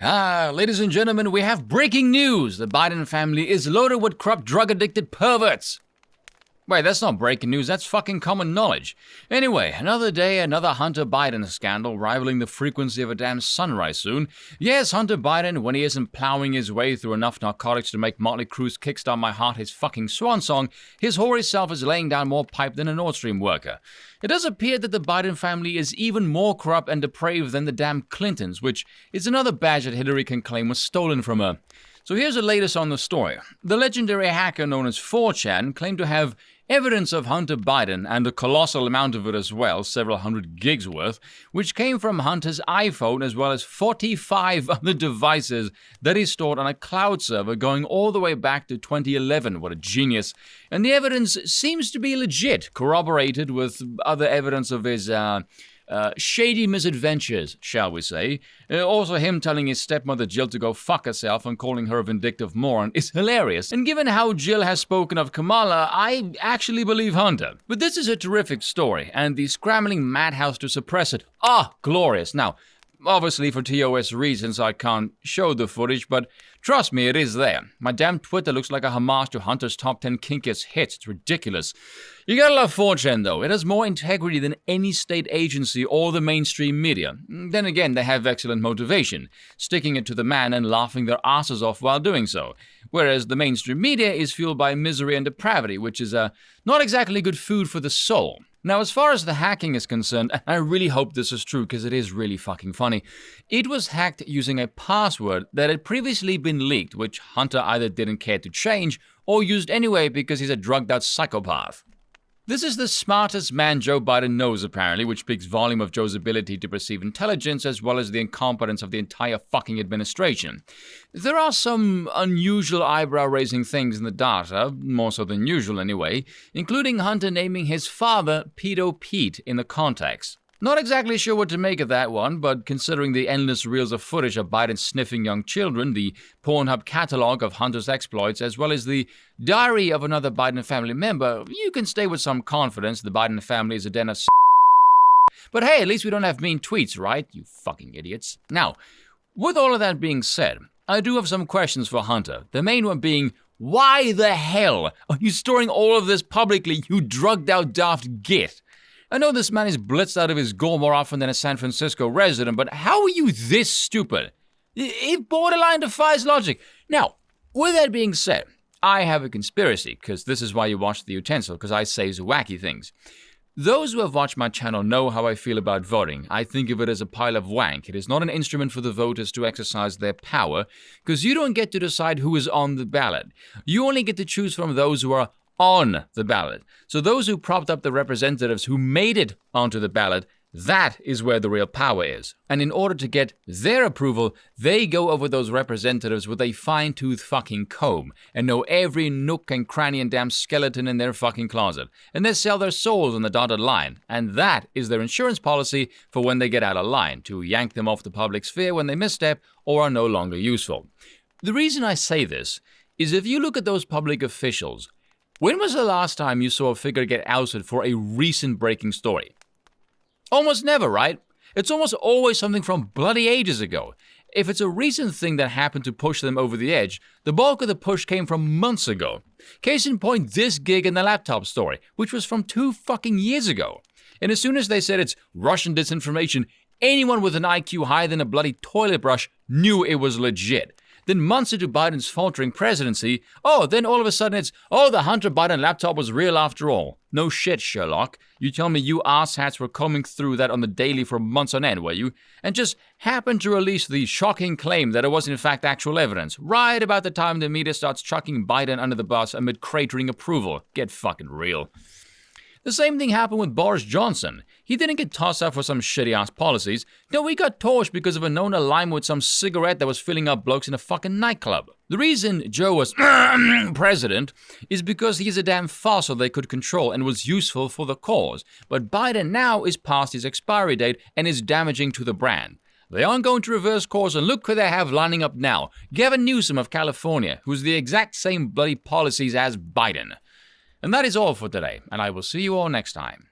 Ladies and gentlemen, we have breaking news. The Biden family is loaded with corrupt, drug-addicted perverts. Wait, that's not breaking news, that's fucking common knowledge. Anyway, another day, another Hunter Biden scandal rivaling the frequency of a damn sunrise soon. Yes, Hunter Biden, when he isn't plowing his way through enough narcotics to make Motley Crue's Kickstart My Heart his fucking swan song, his hoary self is laying down more pipe than a Nord Stream worker. It does appear that the Biden family is even more corrupt and depraved than the damn Clintons, which is another badge that Hillary can claim was stolen from her. So here's the latest on the story. The legendary hacker known as 4chan claimed to have evidence of Hunter Biden, and a colossal amount of it as well, several hundred gigs worth, which came from Hunter's iPhone as well as 45 other devices that he stored on a cloud server going all the way back to 2011. What a genius. And the evidence seems to be legit, corroborated with other evidence of his shady misadventures, shall we say. Also, him telling his stepmother Jill to go fuck herself and calling her a vindictive moron is hilarious. And given how Jill has spoken of Kamala, I actually believe Hunter. But this is a terrific story, and the scrambling madhouse to suppress it. Glorious. Now, obviously for TOS reasons I can't show the footage, but trust me, it is there. My damn Twitter looks like a homage to Hunter's top 10 kinkiest hits. It's ridiculous. You gotta love 4chan though. It has more integrity than any state agency or the mainstream media. Then again, they have excellent motivation, sticking it to the man and laughing their asses off while doing so. Whereas the mainstream media is fueled by misery and depravity, which is not exactly good food for the soul. Now, as far as the hacking is concerned, and I really hope this is true because it is really fucking funny, it was hacked using a password that had previously been leaked, which Hunter either didn't care to change or used anyway because he's a drugged-out psychopath. This is the smartest man Joe Biden knows, apparently, which speaks volume of Joe's ability to perceive intelligence as well as the incompetence of the entire fucking administration. There are some unusual eyebrow-raising things in the data, more so than usual anyway, including Hunter naming his father Pedo Pete in the context. Not exactly sure what to make of that one, but considering the endless reels of footage of Biden sniffing young children, the Pornhub catalog of Hunter's exploits, as well as the diary of another Biden family member, you can stay with some confidence the Biden family is a den of But hey, at least we don't have mean tweets, right? You fucking idiots. Now, with all of that being said, I do have some questions for Hunter. The main one being, why the hell are you storing all of this publicly, you drugged out daft git? I know this man is blitzed out of his goal more often than a San Francisco resident, but how are you this stupid? It borderline defies logic. Now, with that being said, I have a conspiracy, because this is why you watch The Utensil, because I say wacky things. Those who have watched my channel know how I feel about voting. I think of it as a pile of wank. It is not an instrument for the voters to exercise their power, because you don't get to decide who is on the ballot. You only get to choose from those who are on the ballot. So those who propped up the representatives who made it onto the ballot, that is where the real power is. And in order to get their approval, they go over those representatives with a fine-tooth fucking comb and know every nook and cranny and damn skeleton in their fucking closet. And they sell their souls on the dotted line. And that is their insurance policy for when they get out of line, to yank them off the public sphere when they misstep or are no longer useful. The reason I say this is if you look at those public officials, when was the last time you saw a figure get ousted for a recent breaking story? Almost never, right? It's almost always something from bloody ages ago. If it's a recent thing that happened to push them over the edge, the bulk of the push came from months ago. Case in point, this gig in the laptop story, which was from 2 fucking years ago. And as soon as they said it's Russian disinformation, anyone with an IQ higher than a bloody toilet brush knew it was legit. Then months into Biden's faltering presidency, then all of a sudden it's, the Hunter Biden laptop was real after all. No shit, Sherlock. You tell me you asshats were combing through that on the daily for months on end, were you? And just happened to release the shocking claim that it was in fact actual evidence, right about the time the media starts chucking Biden under the bus amid cratering approval. Get fucking real. The same thing happened with Boris Johnson. He didn't get tossed out for some shitty-ass policies. No, he got torched because of a known alignment with some cigarette that was filling up blokes in a fucking nightclub. The reason Joe was president is because he's a damn fossil they could control and was useful for the cause. But Biden now is past his expiry date and is damaging to the brand. They aren't going to reverse course, and look who they have lining up now. Gavin Newsom of California, who's the exact same bloody policies as Biden. And that is all for today, and I will see you all next time.